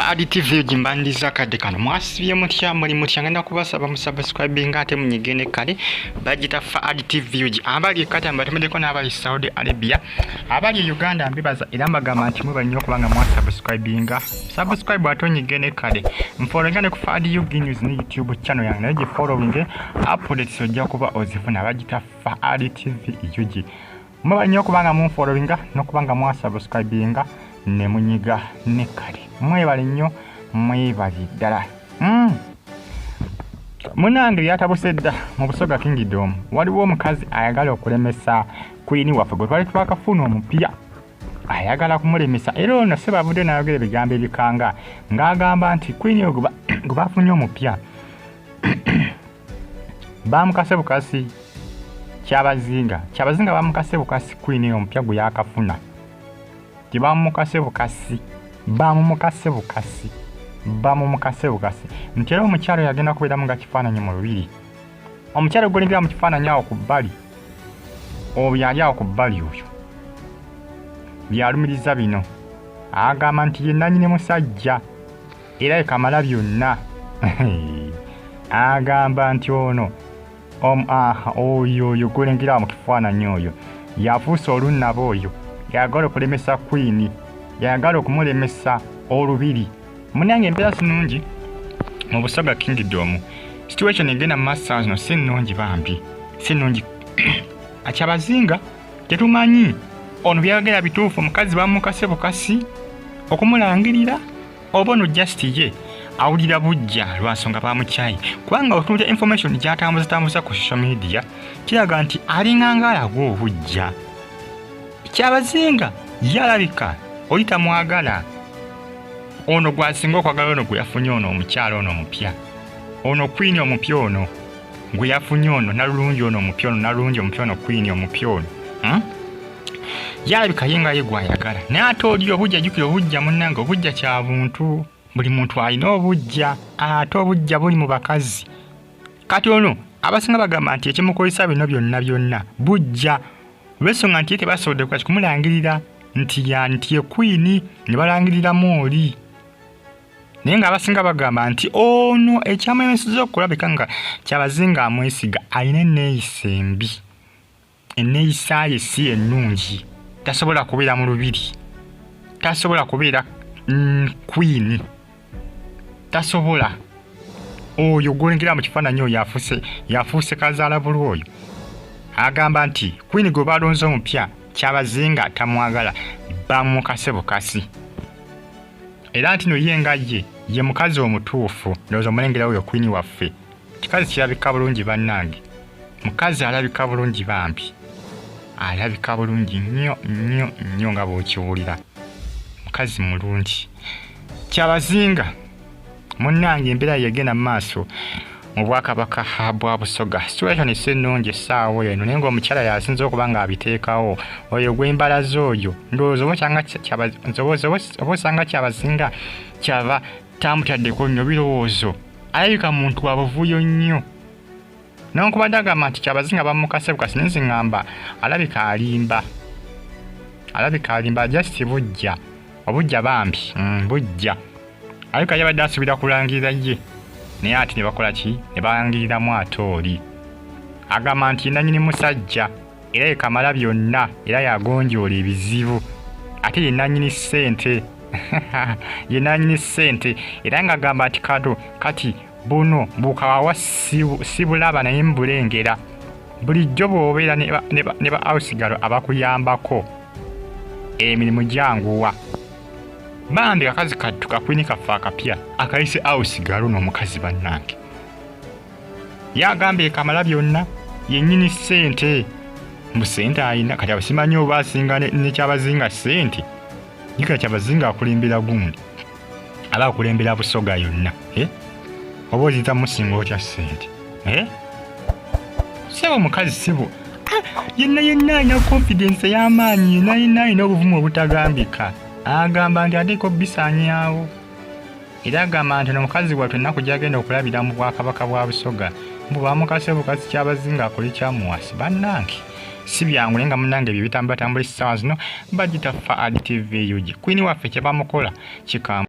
ADTV jimbandiza kade kano mwasibye mutya muli mutya ngenda kubasaba musubscribing ate munyigene kale bagita fa ADTV abali kata mbatemedeko n'abali Saudi Arabia abali Uganda mbibaza era mbagamba nti mwe nnyo kubanga mwasubscribinga subscribe atonyigene kale mfolengane ku fa ADTV news ni YouTube channel yange naye following updates ojja kuba ozifuna bagita fa ADTV yuji mwe nnyo kubanga mu followinga no kubanga mwasubscribinga ne munyiga ne kale mwebale nnyo mwebali ddala munange Bitabuse dda mu Busoga Kingdom waliwo omukazi ayagala okulemesa Queen waffe gwe twali twakafuna omupya ayagala kumulemesa era ono sebavudde n'ayogera ebigambo ebikanga ng'agamba nti Queen oyo gwe bafunye omupya bamukase bukasi kyabazinga bamukase bukasi Queen oyo omupya gwe yakafuna tibamukase bukasi bamumukase bukasi ntera omukyalo yagenda kubeera mu gakifaananyi mu lubiri omukyalo gw'olingira mu kifaananyi awo ku bbali oyo yali awo ku bbali oyo byalumiriza bino agamba nti ye nannyini musajja era ekamala byonna agamba nti ono oyo gw'olingira mu kifaananyi oyo yafuusa olunnaba oyo yagala okulemesa Queen yagala okumulemesa olubiri munange embeera sinungi mu Busoga Kingdom situation egenda masters no sinungi Bambi sinungi akyabazinga tetumanyi ono byagera bituufu omukazi bamukase bukasi okumulangirira oba no just ye awulira bujja lwansonga bamukyayi kubanga otunta information gy'atambuza ku social media kiraga nti alinganga alagwa obujja kyabazinga yalabika oyita mwagala ono gwasinga okwagala ono gwe yafunye ono omukyalo ono omupya ono Queen omupya ono gwe yafunye ono nalulungi ono omupya ono nalulungi omupya ono Queen omupya ono yalabika yenga ye gwayagala naye ate oli obujja jjukira obujja munnange obujja kya buntu buli muntu alina obujja ate obujja buli mu bakazi kati ono abasinga bagamba nti ekimukozesa bino byonna bujja olw'ensonga nti ye tebasobodde kwaki kumulangirira nti ye Queen ne balangiriramu oli naye ng'abasinga bagamba nti ono ekyamwemeseza okulabika nga kyabazinga amwesiga alina enneeyisa embi enneeyisa ye si ennungi tasobola kubeera mu lubiri tasobola kubeera Queen tasobola oyo gwolengera mu kifaananyi oyo yafuuse kazaala bulu oyo agamba nti Queen gwe balonze omupya kyabazinga tamwagala bamukase bukasi era nti no yenga ye mukazi omutuufu ndowooza omulengera oyo Queen waffe kikazi kirabika bulungi bannange mukazi alabika bulungi Bambi alabika bulungi nnyo nga bw'okiwulira mukazi mulungi kyabazinga munnange embeera yegenda mu maaso mu Bwakabaka bwa Busoga situation ennungi essaawa eno naye ng'omukyala yasinze okuba ng'abiteekawo oyo gw'embalaza oyo ndowooza oba osanga kyabazinga kyava tamutaddeko nnyo birowoozo alabika muntu wa buvuyo nnyo newankubadde agamba nti kyabazinga bamukase bukasi naye nze ŋŋamba alabika alimba just bujja obujja Bambi bujja alabika yabadde asuubira kulangirira ye naye ati ne bakola ki ne balangiriramu ate oli agamba nti ye nannyini musajja era yekamala byonna era yagonjoola ebizibu ate ye nannyini ssente ye nannyini ssente era ng'agamba nti kati buno bukawawa si bulaba naye mbulengera bulijjo bw'obeera ne ba ausigalo abakuyambako emirimu gyanguwa Bambi akazi kattu Queen kaffe akapya akayise ausigalo n'omukazi bannange yagamba ekamala byonna yennyini ssente mu ssente alina kati abasimanyi oba asinga ne kyabazinga ssente jika kyabazinga akulembera gundi aba akulembera Busoga yonna oba oziyita musinga otya ssente sebo omukazi sibo yenna alina confidence y'amaanyi yenna alina obuvumu obutagambika agamba nti ateeko bisaanyaawo era agamba nti omukazi wattu ennaku gy'agenda okulabira mu Bwakabaka bwa Busoga mbu bamukase bukasi kyabazinga akole kyamuwasi bannange si byangu naye nga munnange ebyo bitambula essaawa zino bagita fa ADTV yugi Queen waffe kye bamukola kikamba